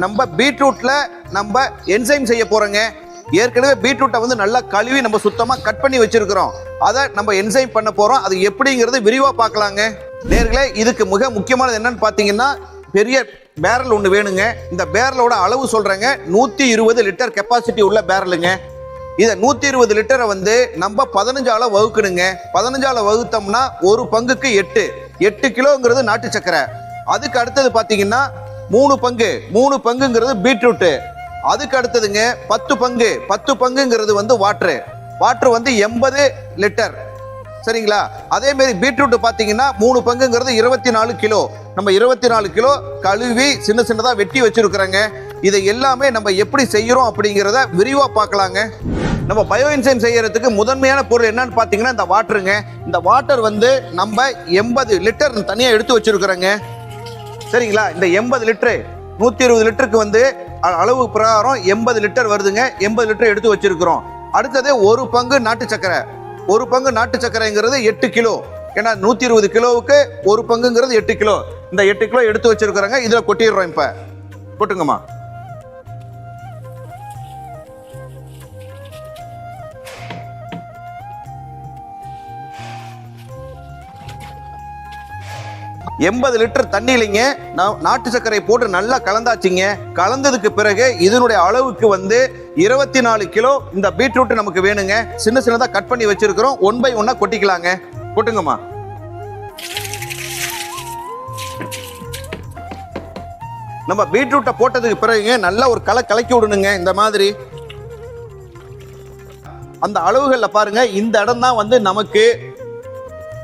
நம்ம பீட்ரூட்ல நம்ம என்சைம் செய்ய போறோங்க. ஏற்கனவே பீட்ரூட்டை வந்து நல்லா கழுவி நம்ம சுத்தமா கட் பண்ணி வச்சிருக்கிறோம். அதை நம்ம என்சைம் பண்ண போறோம். அது எப்படிங்கிறது விரிவா பார்க்கலாங்க. நேர்களே, இதுக்கு மிக முக்கியமானது என்னன்னு பாத்தீங்கன்னா பெரிய பேரல் ஒன்று வேணுங்க. இந்த பேரலோட அளவு சொல்றேங்க, 120 லிட்டர் கெப்பாசிட்டி உள்ள பேரலுங்க. இதை 120 லிட்டரை வந்து நம்ம 15 வகுக்கணுங்க. 15 வகுத்தோம்னா ஒரு பங்குக்கு 8 கிலோங்கிறது நாட்டு சக்கரை. அதுக்கு அடுத்தது பாத்தீங்கன்னா 3 பங்குங்கிறது பீட்ரூட்டு. அதுக்கு அடுத்ததுங்க 10 பங்குங்கிறது வந்து வாட்டர் வந்து 80 லிட்டர். சரிங்களா? அதே மாதிரி பீட்ரூட் பாத்தீங்கன்னா 3 பங்குங்கிறது 24 கிலோ. நம்ம 24 கிலோ கழுவி சின்னதா வெட்டி வச்சிருக்கிறோங்க. இதை எல்லாமே நம்ம எப்படி செய்யறோம் அப்படிங்கிறத விரிவா பார்க்கலாங்க. நம்ம பயோ என்சைம் செய்யறதுக்கு முதன்மையான பொருள் என்னன்னு பாத்தீங்கன்னா இந்த வாட்டருங்க. இந்த வாட்டர் வந்து நம்ம 80 லிட்டர் தனியா எடுத்து வச்சிருக்கிறோங்க. சரிங்களா? இந்த 80 லிட்டரு 120 லிட்டருக்கு வந்து அளவு பிரகாரம் 80 லிட்டர் வருதுங்க. 80 லிட்டர் எடுத்து வச்சிருக்கிறோம். அடுத்தது ஒரு பங்கு நாட்டு சக்கரை. ஒரு பங்கு நாட்டு சக்கரைங்கிறது 8 கிலோ. ஏன்னா 120 கிலோவுக்கு ஒரு பங்குங்கிறது 8 கிலோ. இந்த 8 கிலோ எடுத்து வச்சிருக்கிறோங்க. இதுல கொட்டிடுறோம். இப்ப கொட்டுங்கம்மா. எண்பது லிட்டர் தண்ணியிலைங்க நாட்டு சர்க்கரை போட்டு நல்லா கலந்தாச்சுங்க. கலந்ததுக்கு பிறகு இதனுடைய அளவுக்கு வந்து 24 கிலோ இந்த பீட்ரூட் நமக்கு வேணுங்க. சின்னதா கட் பண்ணி வச்சிருக்கிறோம். 1 பை 1 கொட்டிக்கலாங்க. கொட்டுங்கம்மா. நம்ம பீட்ரூட்டை போட்டதுக்கு பிறகு நல்லா ஒரு கலக்கி விடணுங்க. இந்த மாதிரி அந்த அளவுகள்ல பாருங்க. இந்த இடம் தான் வந்து நமக்கு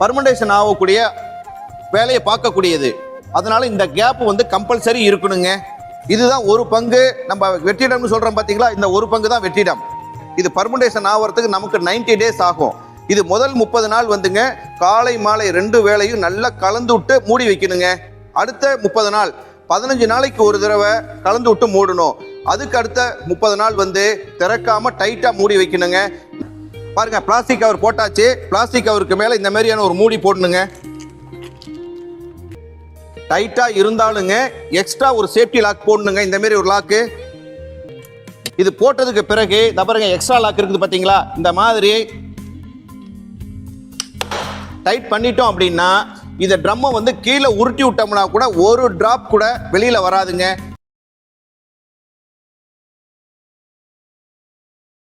பர்மெண்டேஷன் ஆகக்கூடிய வேலையை பார்க்கக்கூடியது. அதனால இந்த கேப் வந்து கம்பல்சரி இருக்கணுங்க. இதுதான் ஒரு பங்கு நம்ம வெற்றிடம்னு சொல்றோம் பாத்தீங்களா? இந்த ஒரு பங்கு தான் வெற்றிடம். இது பர்மெண்டேஷன் ஆகிறதுக்கு நமக்கு 90 டேஸ் ஆகும். இது முதல் 30 நாள் வந்துங்க காலை மாலை 2 வேளையும் நல்லா கலந்து விட்டு மூடி வைக்கணுங்க. அடுத்த 30 நாள் 15 நாளைக்கு ஒரு தடவை கலந்து விட்டு மூடணும். அதுக்கு அடுத்த 30 நாள் வந்து திறக்காம டைட்டா மூடி வைக்கணுங்க. பாருங்க, பிளாஸ்டிக் கவர் போட்டாச்சு. பிளாஸ்டிக் கவருக்கு மேல இந்த மாதிரியான ஒரு மூடி போடணுங்க. டைட்டா இருந்தாலுங்க எக்ஸ்ட்ரா ஒரு சேஃப்டி லாக் போடணுங்க. இந்த மாதிரி ஒரு லாக்கு. இது போட்டதுக்கு பிறகு பாருங்க, எக்ஸ்ட்ரா லாக் இருக்குது பாத்தீங்களா? இந்த மாதிரி டைட் பண்ணிட்டோம் அப்படின்னா இந்த ட்ரம்மை வந்து கீழே உருட்டி விட்டோம்னா கூட ஒரு டிராப் கூட வெளியில வராதுங்க.